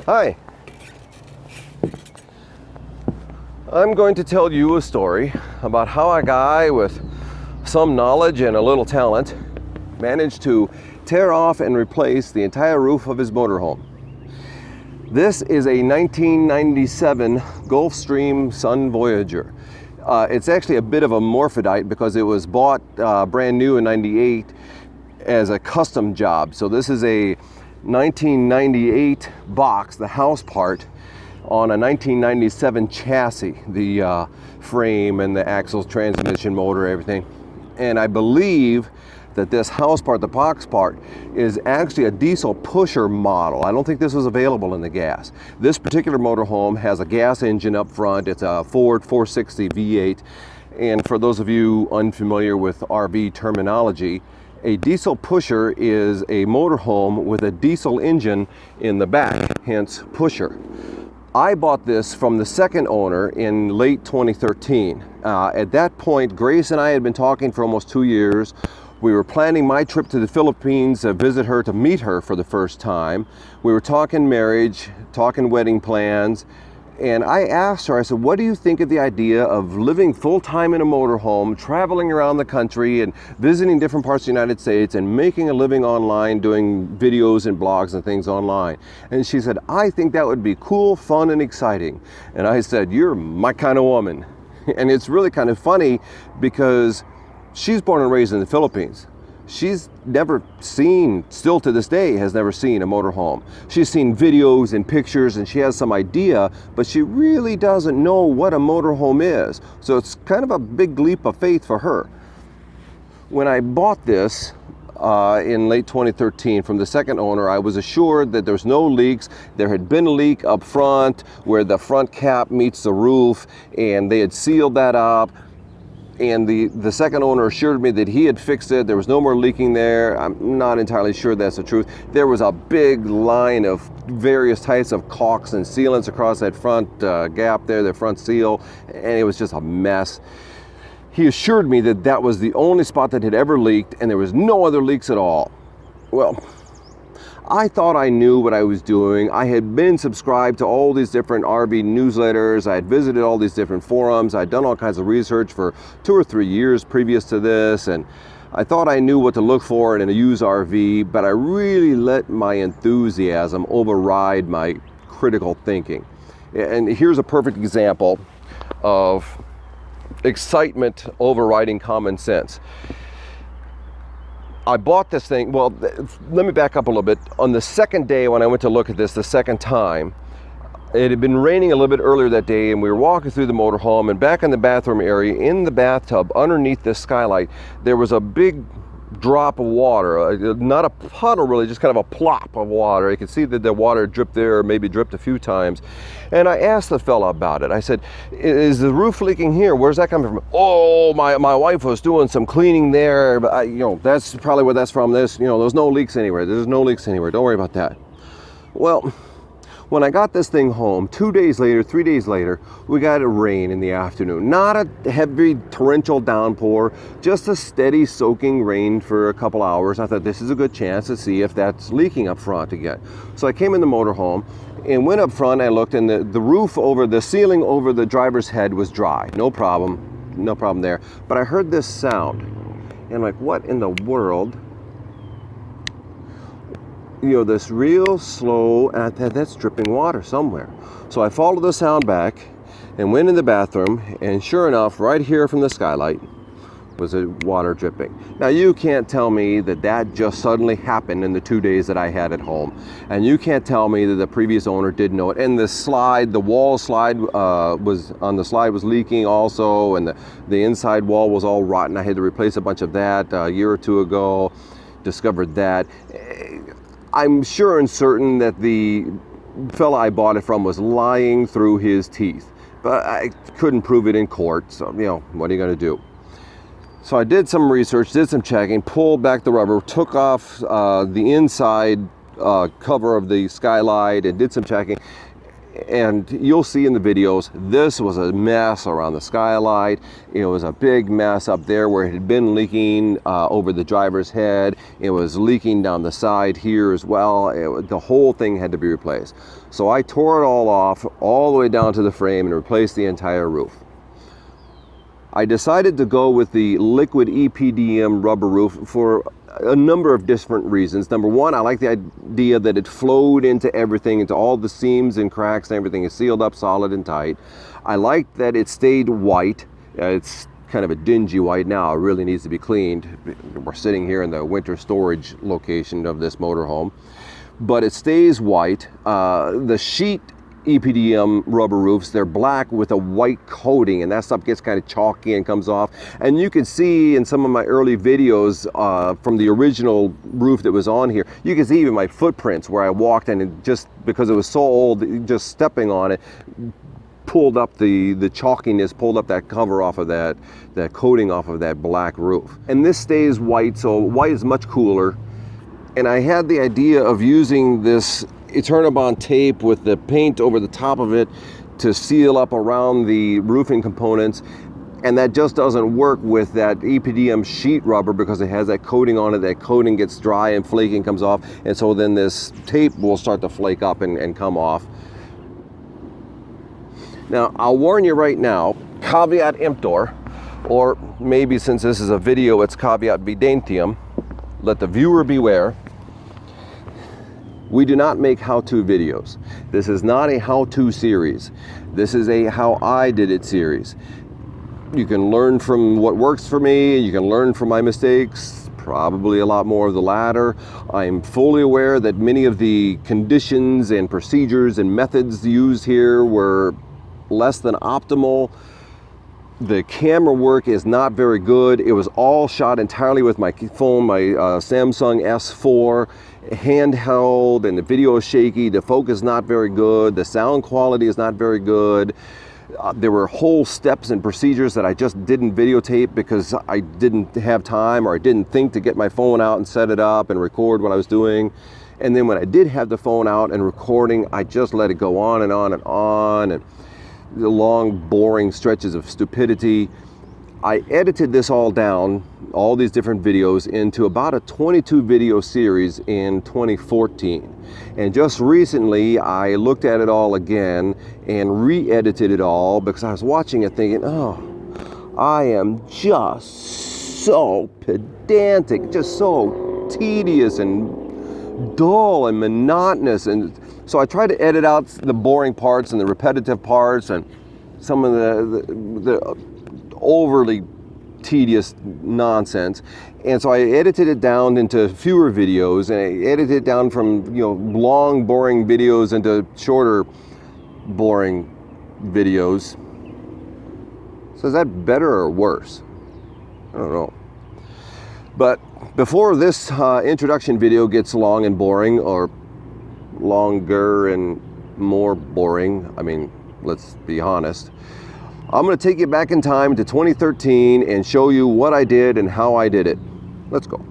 Hi. I'm going to tell you a story about how a guy with some knowledge and a little talent managed to tear off and replace the entire roof of his motorhome. This is a 1997 Gulfstream Sun Voyager. It's actually a bit of a morphodite because it was bought brand new in '98 as a custom job. So this is a 1998 box, the house part, on a 1997 chassis, the frame and the axles, transmission, motor, everything. And I believe that this house part, the box part, is actually a diesel pusher model. I don't think this was available in the gas. This particular motorhome has a gas engine up front. It's a Ford 460 V8. And for those of you unfamiliar with RV terminology, a diesel pusher is a motorhome with a diesel engine in the back, hence pusher. I bought this from the second owner in late 2013. At that point, Grace and I had been talking for almost 2 years. We were planning my trip to the Philippines to visit her, to meet her for the first time. We were talking marriage, talking wedding plans, and I asked her, I said, what do you think of the idea of living full-time in a motorhome, traveling around the country and visiting different parts of the United States and making a living online, doing videos and blogs and things online? And she said, I think that would be cool, fun, and exciting. And I said, you're my kind of woman. And it's really kind of funny because she's born and raised in the Philippines. She's never seen, still to this day, has never seen a motorhome. She's seen videos and pictures and she has some idea, but she really doesn't know what a motorhome is. So it's kind of a big leap of faith for her. When I bought this in late 2013 from the second owner, I was assured that there's no leaks. There had been a leak up front where the front cap meets the roof, and they had sealed that up. And the second owner assured me that he had fixed it. There was no more leaking there. I'm not entirely sure that's the truth. There was a big line of various types of caulks and sealants across that front gap there, the front seal, and it was just a mess. He assured me that that was the only spot that had ever leaked and there was no other leaks at all. Well, I thought I knew what I was doing. I had been subscribed to all these different RV newsletters. I had visited all these different forums. I'd done all kinds of research for 2 or 3 years previous to this, and I thought I knew what to look for in a used RV, but I really let my enthusiasm override my critical thinking. And here's a perfect example of excitement overriding common sense. I bought this thing, well, let me back up a little bit. On the second day when I went to look at this the second time, it had been raining a little bit earlier that day, and we were walking through the motorhome, and back in the bathroom area, in the bathtub, underneath this skylight, there was a big drop of water, not a puddle really, just kind of a plop of water. You could see that the water dripped there, or maybe dripped a few times. And I asked the fella about it. I said, is the roof leaking here? Where's that coming from? Oh, my wife was doing some cleaning there, but that's probably where that's from. There's no leaks anywhere. There's no leaks anywhere. Don't worry about that. Well, when I got this thing home, 2 days later, 3 days later, we got a rain in the afternoon. Not a heavy torrential downpour, just a steady soaking rain for a couple hours. I thought this is a good chance to see if that's leaking up front again. So I came in the motorhome and went up front. I looked, and the roof over the ceiling over the driver's head was dry. No problem there. But I heard this sound, and I'm like, what in the world? This real slow, and that's dripping water somewhere. So I followed the sound back and went in the bathroom, and sure enough, right here from the skylight was a water dripping. Now, you can't tell me that that just suddenly happened in the 2 days that I had at home. And you can't tell me that the previous owner didn't know it. And the wall slide was leaking also, and the inside wall was all rotten. I had to replace a bunch of that a year or two ago, discovered that. I'm sure and certain that the fella I bought it from was lying through his teeth, but I couldn't prove it in court, so what are you going to do? So I did some research, did some checking, pulled back the rubber, took off the inside cover of the skylight, and did some checking. And you'll see in the videos, this was a mess around the skylight. It was a big mess up there where it had been leaking over the driver's head. It was leaking down the side here as well. The whole thing had to be replaced. So I tore it all off, all the way down to the frame, and replaced the entire roof. I decided to go with the liquid EPDM rubber roof for a number of different reasons. Number one, I like the idea that it flowed into everything, into all the seams and cracks, and everything is sealed up solid and tight. I like that it stayed white. It's kind of a dingy white now. It really needs to be cleaned. We're sitting here in the winter storage location of this motorhome, but it stays white. The sheet EPDM rubber roofs, they're black with a white coating, and that stuff gets kind of chalky and comes off. And you can see in some of my early videos from the original roof that was on here, you can see even my footprints where I walked, and it just, because it was so old, just stepping on it pulled up the chalkiness, pulled up that cover off of that coating off of that black roof. And this stays white, so white is much cooler. And I had the idea of using this Eternabond tape with the paint over the top of it to seal up around the roofing components, and that just doesn't work with that EPDM sheet rubber because it has that coating on it. That coating gets dry and flaky and comes off, and so then this tape will start to flake up and come off. Now, I'll warn you right now, caveat emptor, or maybe since this is a video, it's caveat videntium, let the viewer beware. We do not make how-to videos. This is not a how-to series. This is a how I did it series. You can learn from what works for me. You can learn from my mistakes, probably a lot more of the latter. I'm fully aware that many of the conditions and procedures and methods used here were less than optimal. The camera work is not very good. It was all shot entirely with my phone, my Samsung S4, handheld, and the video is shaky. The focus is not very good. The sound quality is not very good. There were whole steps and procedures that I just didn't videotape because I didn't have time, or I didn't think to get my phone out and set it up and record what I was doing. And then when I did have the phone out and recording, I just let it go on and on and on, and the long, boring stretches of stupidity. I edited this all down, all these different videos, into about a 22 video series in 2014. And just recently, I looked at it all again and re-edited it all because I was watching it thinking, oh, I am just so pedantic, just so tedious and dull and monotonous. And so I tried to edit out the boring parts and the repetitive parts and some of the overly tedious nonsense. And so I edited it down into fewer videos, and I edited it down from, long, boring videos into shorter, boring videos. So is that better or worse? I don't know. But before this introduction video gets long and boring, or longer and more boring, I mean, let's be honest, I'm going to take you back in time to 2013 and show you what I did and how I did it. Let's go.